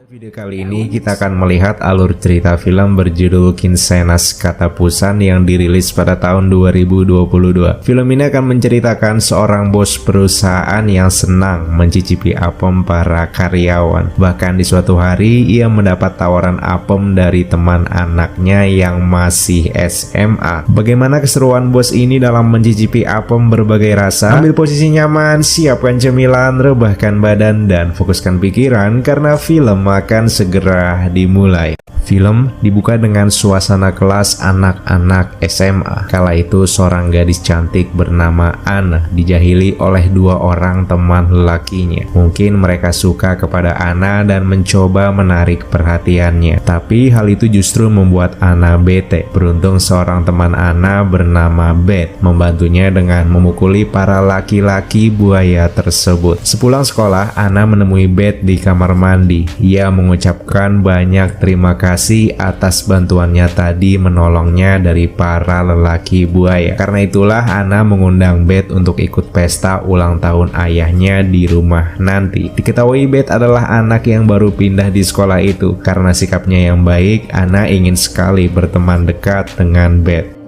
Video kali ini kita akan melihat alur cerita film berjudul Kinsenas Katapusan yang dirilis pada tahun 2022. Film ini akan menceritakan seorang bos perusahaan yang senang mencicipi apem para karyawan. Bahkan di suatu hari ia mendapat tawaran apem dari teman anaknya yang masih SMA. Bagaimana keseruan bos ini dalam mencicipi apem berbagai rasa? Ambil posisi nyaman, siapkan cemilan, rebahkan badan, dan fokuskan pikiran karena film akan segera dimulai. Film dibuka dengan suasana kelas anak-anak SMA. Kala itu seorang gadis cantik bernama Anna dijahili oleh dua orang teman lelakinya. Mungkin mereka suka kepada Anna dan mencoba menarik perhatiannya. Tapi hal itu justru membuat Anna bete. Beruntung seorang teman Anna bernama Beth membantunya dengan memukuli para laki-laki buaya tersebut. Sepulang sekolah, Anna menemui Beth di kamar mandi. Ia mengucapkan banyak terima kasih atas bantuannya tadi menolongnya dari para lelaki buaya. Karena itulah Anna mengundang Beth untuk ikut pesta ulang tahun ayahnya di rumah nanti. Diketahui Beth adalah anak yang baru pindah di sekolah itu. Karena sikapnya yang baik, Anna ingin sekali berteman dekat dengan Beth.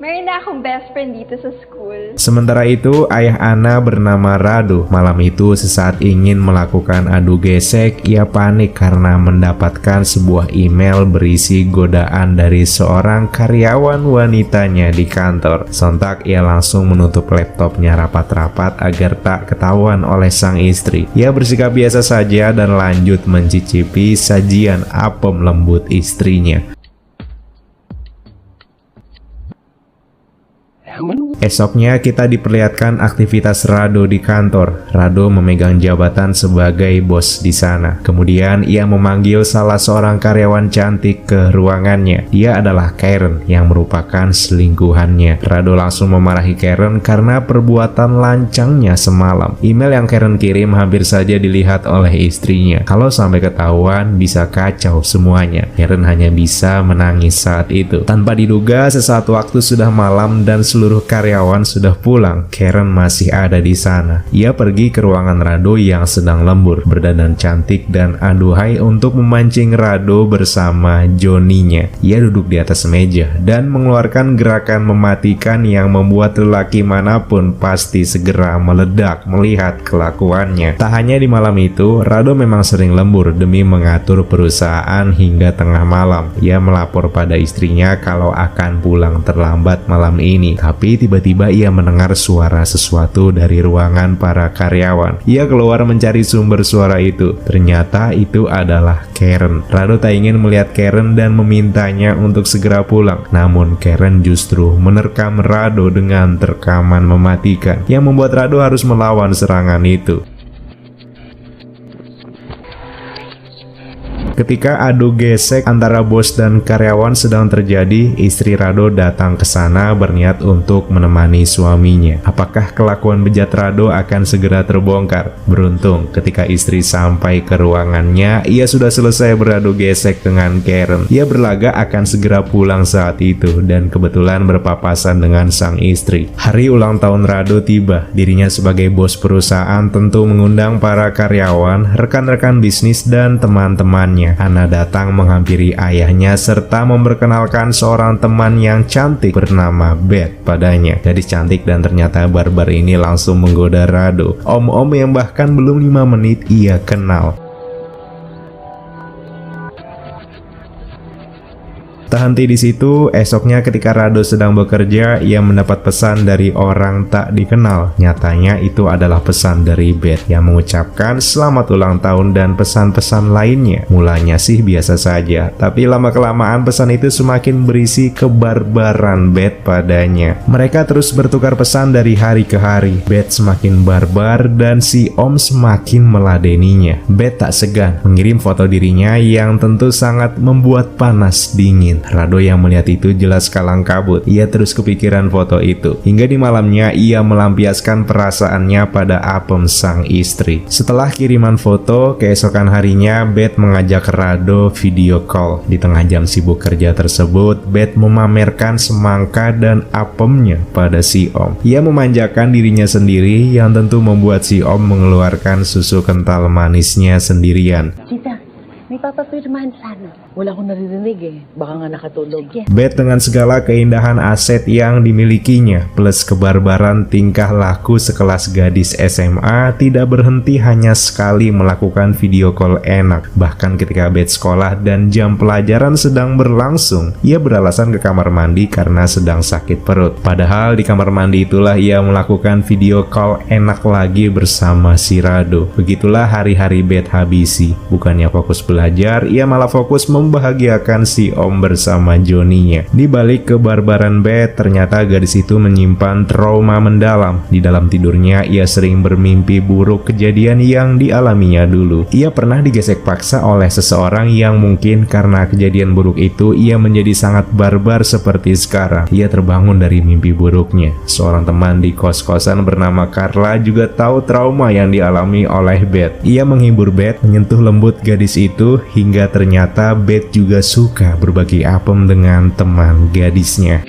Meron na akong best friend dito sa school. Sementara itu, ayah Anna bernama Rado. Malam itu sesaat ingin melakukan adu gesek, ia panik karena mendapatkan sebuah email berisi godaan dari seorang karyawan wanitanya di kantor. Sontak ia langsung menutup laptopnya rapat-rapat agar tak ketahuan oleh sang istri. Ia bersikap biasa saja dan lanjut mencicipi sajian apem lembut istrinya. Esoknya kita diperlihatkan aktivitas Rado di kantor. Rado memegang jabatan sebagai bos di sana. Kemudian ia memanggil salah seorang karyawan cantik ke ruangannya. Dia adalah Karen yang merupakan selingkuhannya. Rado langsung memarahi Karen karena perbuatan lancangnya semalam. Email yang Karen kirim hampir saja dilihat oleh istrinya. Kalau sampai ketahuan bisa kacau semuanya. Karen hanya bisa menangis saat itu. Tanpa diduga sesaat waktu sudah malam dan seluruh karyawan sudah pulang, Karen masih ada di sana. Ia pergi ke ruangan Rado yang sedang lembur, berdandan cantik dan aduhai untuk memancing Rado bersama Johnny-nya. Ia duduk di atas meja dan mengeluarkan gerakan mematikan yang membuat lelaki manapun pasti segera meledak melihat kelakuannya. Tak hanya di malam itu, Rado memang sering lembur demi mengatur perusahaan hingga tengah malam. Ia melapor pada istrinya kalau akan pulang terlambat malam ini. Tapi tiba-tiba ia mendengar suara sesuatu dari ruangan para karyawan. Ia keluar mencari sumber suara itu. Ternyata itu adalah Karen. Rado tak ingin melihat Karen dan memintanya untuk segera pulang. Namun Karen justru menerkam Rado dengan rekaman mematikan yang membuat Rado harus melawan serangan itu. Ketika adu gesek antara bos dan karyawan sedang terjadi, istri Rado datang ke sana berniat untuk menemani suaminya. Apakah kelakuan bejat Rado akan segera terbongkar? Beruntung, ketika istri sampai ke ruangannya, ia sudah selesai beradu gesek dengan Karen. Ia berlagak akan segera pulang saat itu dan kebetulan berpapasan dengan sang istri. Hari ulang tahun Rado tiba. Dirinya sebagai bos perusahaan tentu mengundang para karyawan, rekan-rekan bisnis, dan teman-temannya. Anna datang menghampiri ayahnya serta memperkenalkan seorang teman yang cantik bernama Beth padanya. Gadis cantik dan ternyata barbar ini langsung menggoda Rado. Om-om yang bahkan belum 5 menit ia kenal. Tak henti di situ, esoknya ketika Rado sedang bekerja, ia mendapat pesan dari orang tak dikenal. Nyatanya itu adalah pesan dari Beth yang mengucapkan selamat ulang tahun dan pesan-pesan lainnya. Mulanya sih biasa saja, tapi lama-kelamaan pesan itu semakin berisi kebarbaran Beth padanya. Mereka terus bertukar pesan dari hari ke hari. Beth semakin barbar dan si Om semakin meladeninya. Beth tak segan mengirim foto dirinya yang tentu sangat membuat panas dingin. Rado yang melihat itu jelas kalang kabut. Ia terus kepikiran foto itu. Hingga di malamnya ia melampiaskan perasaannya pada Apem sang istri. Setelah kiriman foto, keesokan harinya Beth mengajak Rado video call. Di tengah jam sibuk kerja tersebut, Beth memamerkan semangka dan apemnya pada si Om. Ia memanjakan dirinya sendiri yang tentu membuat si Om mengeluarkan susu kental manisnya sendirian. Cita, may papapirmahan sana. Wala akong naririnig eh. Baka nga nakatulog. Beth dengan segala keindahan aset yang dimilikinya plus kebarbaran tingkah laku sekelas gadis SMA tidak berhenti hanya sekali melakukan video call enak. Bahkan ketika Beth sekolah dan jam pelajaran sedang berlangsung, ia beralasan ke kamar mandi karena sedang sakit perut. Padahal di kamar mandi itulah ia melakukan video call enak lagi bersama si Rado. Begitulah hari-hari Beth habisi. Bukannya fokus belajar, ia malah fokus membahagiakan si Om bersama Joninya. Di balik kebarbaran Beth, ternyata gadis itu menyimpan trauma mendalam. Di dalam tidurnya, ia sering bermimpi buruk kejadian yang dialaminya dulu. Ia pernah digesek paksa oleh seseorang yang mungkin karena kejadian buruk itu, ia menjadi sangat barbar seperti sekarang. Ia terbangun dari mimpi buruknya. Seorang teman di kos-kosan bernama Carla juga tahu trauma yang dialami oleh Beth. Ia menghibur Beth, menyentuh lembut gadis itu, hingga ternyata Beth juga suka berbagi apem dengan teman gadisnya.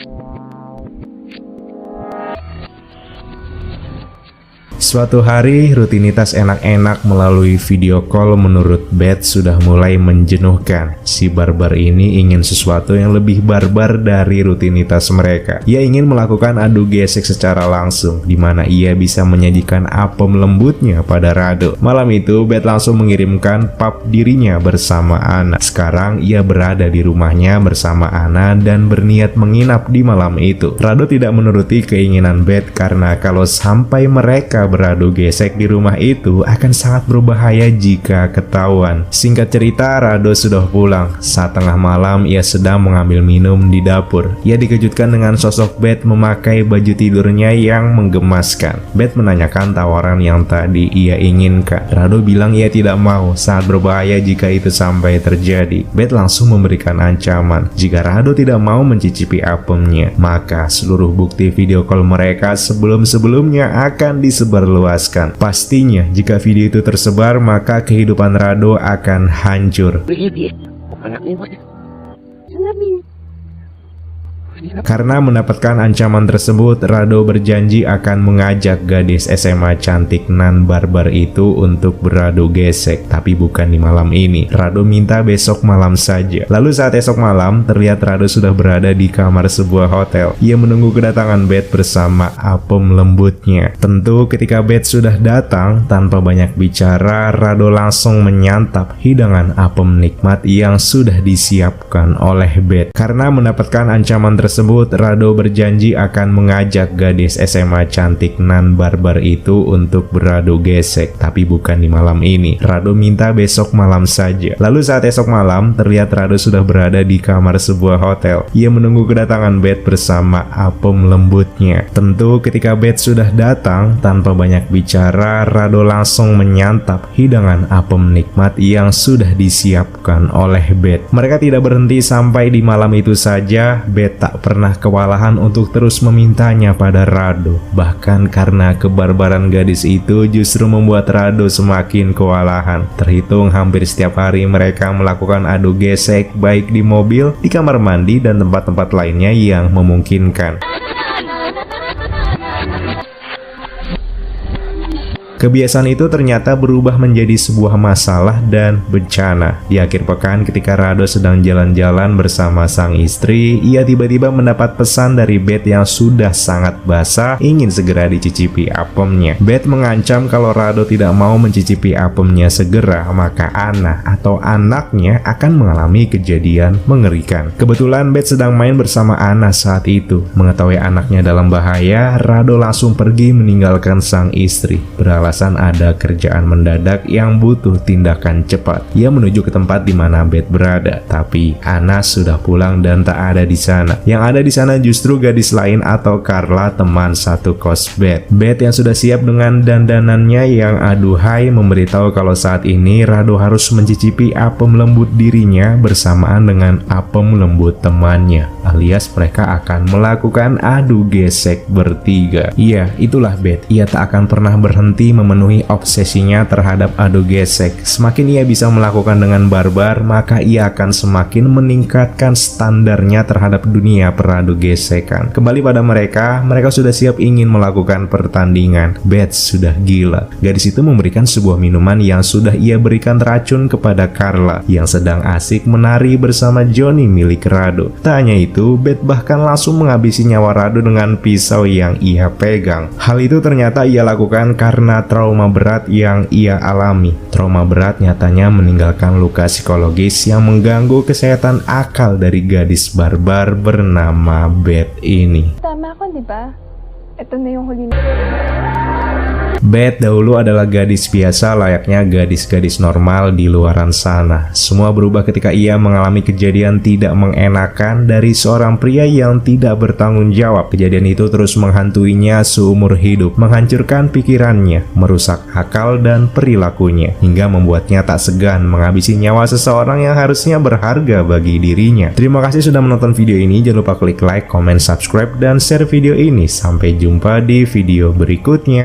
Suatu hari, rutinitas enak-enak melalui video call menurut Beth sudah mulai menjenuhkan. Si barbar ini ingin sesuatu yang lebih barbar dari rutinitas mereka. Ia ingin melakukan adu gesek secara langsung, di mana ia bisa menyajikan apem lembutnya pada Rado. Malam itu, Beth langsung mengirimkan pap dirinya bersama Ana. Sekarang, ia berada di rumahnya bersama Ana dan berniat menginap di malam itu. Rado tidak menuruti keinginan Beth karena kalau sampai mereka beradu gesek di rumah itu akan sangat berbahaya jika ketahuan. Singkat cerita, Rado sudah pulang. Saat tengah malam, ia sedang mengambil minum di dapur. Ia dikejutkan dengan sosok Beth memakai baju tidurnya yang menggemaskan. Beth menanyakan tawaran yang tadi ia inginkan. Rado bilang ia tidak mau, sangat berbahaya jika itu sampai terjadi. Beth langsung memberikan ancaman. Jika Rado tidak mau mencicipi apemnya, maka seluruh bukti video call mereka sebelum-sebelumnya akan disebarluaskan. Pastinya, jika video itu tersebar, maka kehidupan Rado akan hancur. Karena mendapatkan ancaman tersebut, Rado berjanji akan mengajak gadis SMA cantik nan barbar itu untuk beradu gesek, tapi bukan di malam ini. Rado minta besok malam saja. Lalu saat esok malam, terlihat Rado sudah berada di kamar sebuah hotel. Ia menunggu kedatangan Beth bersama apem lembutnya. Tentu ketika Beth sudah datang, tanpa banyak bicara, Rado langsung menyantap hidangan apem nikmat yang sudah disiapkan oleh Beth. Karena mendapatkan ancaman tersebut, Rado berjanji akan mengajak gadis SMA cantik nan barbar itu untuk beradu gesek, tapi bukan di malam ini. Rado minta besok malam saja. Lalu saat esok malam, terlihat Rado sudah berada di kamar sebuah hotel. Ia menunggu kedatangan Beth bersama apem lembutnya. Tentu ketika Beth sudah datang, tanpa banyak bicara, Rado langsung menyantap hidangan apem nikmat yang sudah disiapkan oleh Beth. Mereka tidak berhenti sampai di malam itu saja. Beth tak pernah kewalahan untuk terus memintanya pada Rado. Bahkan karena kebarbaran gadis itu justru membuat Rado semakin kewalahan. Terhitung hampir setiap hari mereka melakukan adu gesek, baik di mobil, di kamar mandi, dan tempat-tempat lainnya yang memungkinkan. Kebiasaan itu ternyata berubah menjadi sebuah masalah dan bencana. Di akhir pekan ketika Rado sedang jalan-jalan bersama sang istri, ia tiba-tiba mendapat pesan dari Beth yang sudah sangat basah ingin segera dicicipi apemnya. Beth mengancam kalau Rado tidak mau mencicipi apemnya segera, maka Ana atau anaknya akan mengalami kejadian mengerikan. Kebetulan Beth sedang main bersama Ana saat itu. Mengetahui anaknya dalam bahaya, Rado langsung pergi meninggalkan sang istri. Beralasan alasan ada kerjaan mendadak yang butuh tindakan cepat. Ia menuju ke tempat di mana Beth berada, tapi Anas sudah pulang dan tak ada di sana. Yang ada di sana justru gadis lain atau Carla, teman satu kos Beth. Beth yang sudah siap dengan dandanannya yang aduhai memberitahu kalau saat ini Rado harus mencicipi apem lembut dirinya bersamaan dengan apem lembut temannya, alias mereka akan melakukan adu gesek bertiga. Iya, itulah Beth. Ia tak akan pernah berhenti memenuhi obsesinya terhadap adu gesek. Semakin ia bisa melakukan dengan barbar, maka ia akan semakin meningkatkan standarnya terhadap dunia peradu gesekan. Kembali pada mereka sudah siap ingin melakukan pertandingan. Beth sudah gila. Gadis itu memberikan sebuah minuman yang sudah ia berikan racun kepada Carla yang sedang asik menari bersama Johnny milik Rado. Tak hanya itu, Beth bahkan langsung menghabisi nyawa Rado dengan pisau yang ia pegang. Hal itu ternyata ia lakukan karena trauma berat yang ia alami. Trauma berat nyatanya meninggalkan luka psikologis yang mengganggu kesehatan akal dari gadis barbar bernama Beth ini. Tama ako, di ba? Ito na yung huli. Beth dahulu adalah gadis biasa layaknya gadis-gadis normal di luaran sana. Semua berubah ketika ia mengalami kejadian tidak mengenakan dari seorang pria yang tidak bertanggung jawab. Kejadian itu terus menghantuinya seumur hidup, menghancurkan pikirannya, merusak akal dan perilakunya, hingga membuatnya tak segan menghabisi nyawa seseorang yang harusnya berharga bagi dirinya. Terima kasih sudah menonton video ini. Jangan lupa klik like, comment, subscribe, dan share video ini. Sampai jumpa di video berikutnya.